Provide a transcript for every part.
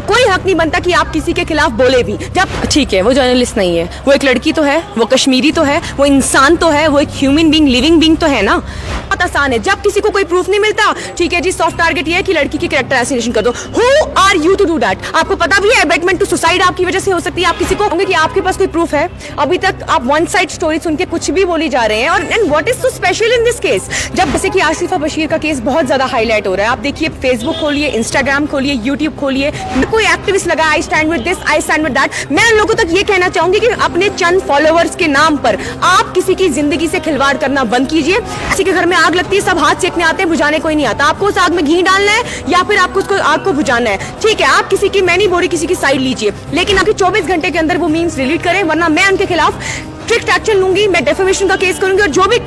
कोई हक नहीं बनता कि आप किसी के खिलाफ बोले भी। जब ठीक है वो जर्नलिस्ट नहीं है, वो एक लड़की तो है, वो कश्मीरी तो है, वो इंसान तो है, वो एक ह्यूमन बीइंग लिविंग बीइंग तो है ना। बहुत आसान है, जब किसी को कोई प्रूफ नहीं मिलता, ठीक है जी, सॉफ्ट टारगेट ये है कि लड़की की कैरेक्टर असैसिनेशन कर दो। Who are you to do that? आपको पता भी है अबेटमेंट टू सुसाइड आपकी वजह से हो सकती है। आप किसी को कहोगे कि आपके पास कोई प्रूफ है? अभी तक आप वन साइड स्टोरी सुन के कुछ भी बोली जा रहे हैं। और and what is so special in this case? जब जैसे कि आसिफा बशीर का केस बहुत ज्यादा हाईलाइट हो रहा है, आप देखिए फेसबुक खोलिए, इंस्टाग्राम खोलिए, यूट्यूब खोलिए, कोई एक्टिविस्ट लगा I stand with this, I stand with that. मैं उन लोगों तक ये कहना चाहूंगी कि अपने चंद फॉलोअर्स के नाम पर आप किसी की जिंदगी से खिलवाड़ करना बंद कीजिए। किसी के घर में आग लगती है, सब हाथ सेकने आते हैं, बुझाने कोई नहीं आता। आपको उस आग में घी डालना है या फिर आपको उसको आग को बुझाना है, ठीक है। आप किसी की, मैं नहीं बोल रही किसी की साइड लीजिए, लेकिन आपके 24 घंटे के अंदर वो मीम्स डिलीट करें, वरना मैं उनके खिलाफ स्ट्रिक्ट एक्शन लूंगी। मैं डेफेमेशन का केस करूंगी और जो भी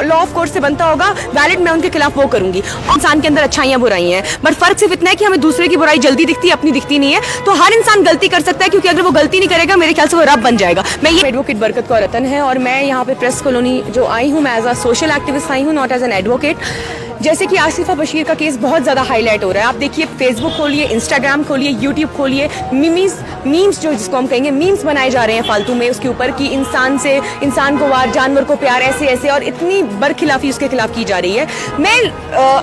लॉ ऑफ कोर्ट से बनता होगा वैलिड, मैं उनके खिलाफ वो करूंगी। इंसान के अंदर अच्छाइयां बुराइयां हैं, बट फर्क सिर्फ इतना है कि हमें दूसरे की बुराई जल्दी दिखती है, अपनी दिखती नहीं है। तो हर इंसान गलती कर सकता है, क्योंकि अगर वो गलती नहीं करेगा मेरे ख्याल से वो रब बन जाएगा। मैं ये एडवोकेट बरकत कौर रतन है और मैं यहाँ पे प्रेस कॉलोनी जो आई हूँ, मैं एज अ सोशल एक्टिविस्ट आई हूँ, नॉट एज एन एडवोकेट। जैसे कि आसिफा बशीर का केस बहुत ज्यादा हाईलाइट हो रहा है, आप देखिए फेसबुक खोलिए, इंस्टाग्राम खोलिए, यूट्यूब खोलिए, मीम्स जो जिसको हम कहेंगे मीम्स बनाए जा रहे हैं फालतू में उसके ऊपर कि इंसान से इंसान को वार, जानवर को प्यार, ऐसे ऐसे, और इतनी बरखिलाफी उसके खिलाफ की जा रही है। मैं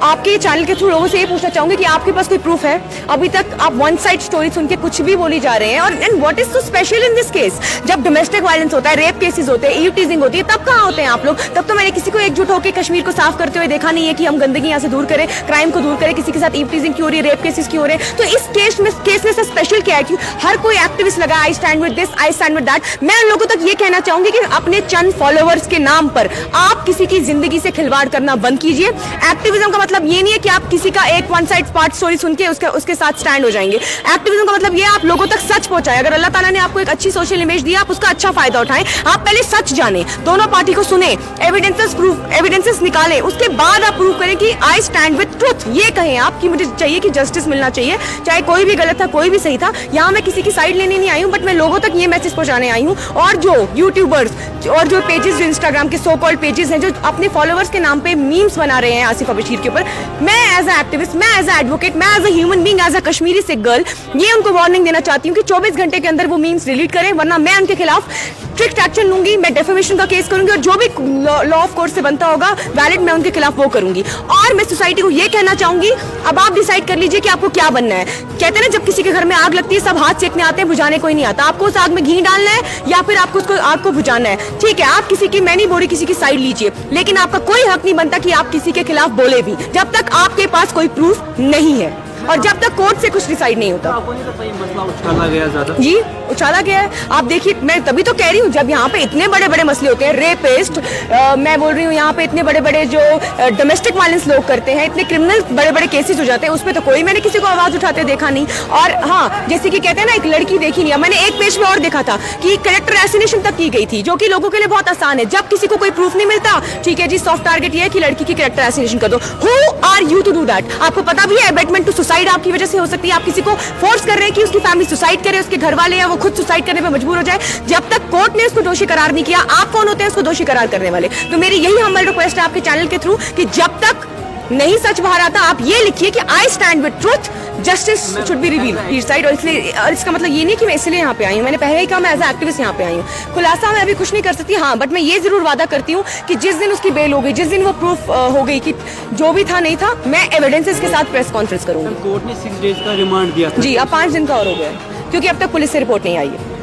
आपके चैनल के थ्रू लोगों से ये पूछना चाहूंगी कि आपके पास कोई प्रूफ है? अभी तक आप वन साइड स्टोरी सुन के कुछ भी बोली जा रहे हैं। और and what is so special in this case? जब डोमेस्टिक वायलेंस होता है, रेप केसेस होते हैं, ईव टीजिंग होती है, तब कहाँ होते हैं आप लोग? तब तो मैंने किसी को एकजुट होकर कश्मीर को साफ करते हुए देखा नहीं है कि हम गंदगी यहाँ से दूर करें, क्राइम को दूर करें। किसी के साथ ईव टीजिंग क्यों हो रही है, रेप केसेस क्यों हो रहे हैं? तो इस केस में से स्पेशल क्या है कि हर कोई एक्टिविस्ट लगा I stand with this, I stand with that. मैं उन लोगों तक ये कहना चाहूंगी कि अपने चंद फॉलोअर्स के नाम पर आप किसी की जिंदगी से खिलवाड़ करना बंद कीजिए। एक्टिविज्म का मतलब ये नहीं है कि आप किसी का एक वन साइड पार्ट स्टोरी सुन के उसके साथ स्टैंड हो जाएंगे। एक्टिविज्म का मतलब ये आप लोगों तक सच पहुंचाए। अगर अल्लाह ताला ने आपको एक अच्छी सोशल इमेज दी, आप उसका अच्छा फायदा उठाएं। आप पहले सच जाने, दोनों पार्टी को सुने, एविडेंसेस निकालें, उसके बाद आप प्रूव करें कि आई स्टैंड विद ट्रुथ। ये कहें आप कि मुझे चाहिए कि जस्टिस मिलना चाहिए, चाहे कोई भी गलत था, कोई भी सही था। यहाँ मैं किसी की साइड लेने नहीं आई हूँ, बट मैं लोगों तक ये मैसेज पहुंचाने आई हूँ। और जो यूट्यूबर्स और जो पेजेस, जो इंस्टाग्राम के सो कॉल्ड पेजेस हैं, जो अपने फॉलोअर्स के नाम पे मीम्स बना रहे हैं आसिफा बशीर के ऊपर, मैं एज अ एक्टिविस्ट, मैं एज अ एडवोकेट, मैं as a human being, as a Kashmiri Sikh girl, ये उनको वार्निंग देना चाहती हूँ कि 24 घंटे के अंदर वो मीम्स डिलीट करें, वरना मैं उनके खिलाफ स्ट्रिक्ट एक्शन लूंगी। मैं डेफेमेशन का केस करूंगी और जो भी लॉ ऑफ कोर्ट से बनता होगा वैलिड, मैं उनके खिलाफ वो करूंगी। और मैं सोसाइटी को ये कहना चाहूंगी, अब आप डिसाइड कर लीजिए कि आपको क्या बनना है। कहते हैं ना, जब किसी के घर में आग लगती है, सब हाथ सेकने आते हैं, बुझाने कोई नहीं आता। आपको उस आग में घी डालना है या फिर आपको उसको आग को बुझाना है, ठीक है। आप किसी की, मैं नहीं बोल रही किसी की साइड लीजिए, लेकिन आपका कोई हक नहीं बनता कि आप किसी के खिलाफ बोले भी, जब तक आपके पास कोई प्रूफ नहीं है और जब तक कोर्ट से कुछ डिसाइड नहीं होता। मसला उछाला गया ज्यादा जी, उछाला गया है। आप देखिए, मैं तभी तो कह रही हूँ, जब यहाँ पे इतने बड़े बड़े मसले होते हैं, रेपिस्ट, मैं बोल रही हूँ यहाँ पे इतने बड़े बड़े जो डोमेस्टिक वायलेंस लोग करते हैं, इतने क्रिमिनल बड़े बड़े केसेस हो जाते हैं, उस पर तो कोई, मैंने किसी को आवाज उठाते देखा नहीं। और हाँ, जैसे कि कहते हैं ना, एक लड़की देखी नहीं, मैंने एक पेज में और देखा था कि कैरेक्टर असैसिनेशन तक की गई थी, जो कि लोगों के लिए बहुत आसान है। जब किसी को कोई प्रूफ नहीं मिलता, ठीक है जी, सॉफ्ट टारगेट ये है कि लड़की की कैरेक्टर असैसिनेशन कर दो। Who are you to do that? आपको पता भी है अबेटमेंट टू सुसाइड आपकी वजह से हो सकती है। आप किसी को फोर्स कर रहे हैं कि उसकी फैमिली सुसाइड करे, उसके घर वाले या वो खुद सुसाइड करने पे मजबूर हो जाए। जब तक कोर्ट ने उसको दोषी करार नहीं किया, आप कौन होते हैं उसको दोषी करार करने वाले? तो मेरी यही हम्बल रिक्वेस्ट है आपके चैनल के थ्रू कि जब तक नहीं सच बाहर आता, आप ये लिखिए कि I stand with truth, justice should be revealed side. और इसलिए, और इसका मतलब ये नहीं कि मैं इसलिए यहाँ पे आई हूँ, मैंने पहले ही कहा मैं एज अ एक्टिविस्ट यहाँ पे आई हूँ। खुलासा मैं अभी कुछ नहीं कर सकती, हाँ, बट मैं ये जरूर वादा करती हूँ कि जिस दिन उसकी बेल हो गई, जिस दिन वो प्रूफ हो गई कि जो भी था नहीं था, मैं एविडेंसेस के साथ प्रेस कॉन्फ्रेंस करूंगी। कोर्ट ने 6 डेज का रिमांड दिया था जी, अब 5 दिन का और हो गया, क्योंकि अब तक पुलिस से रिपोर्ट नहीं आई है।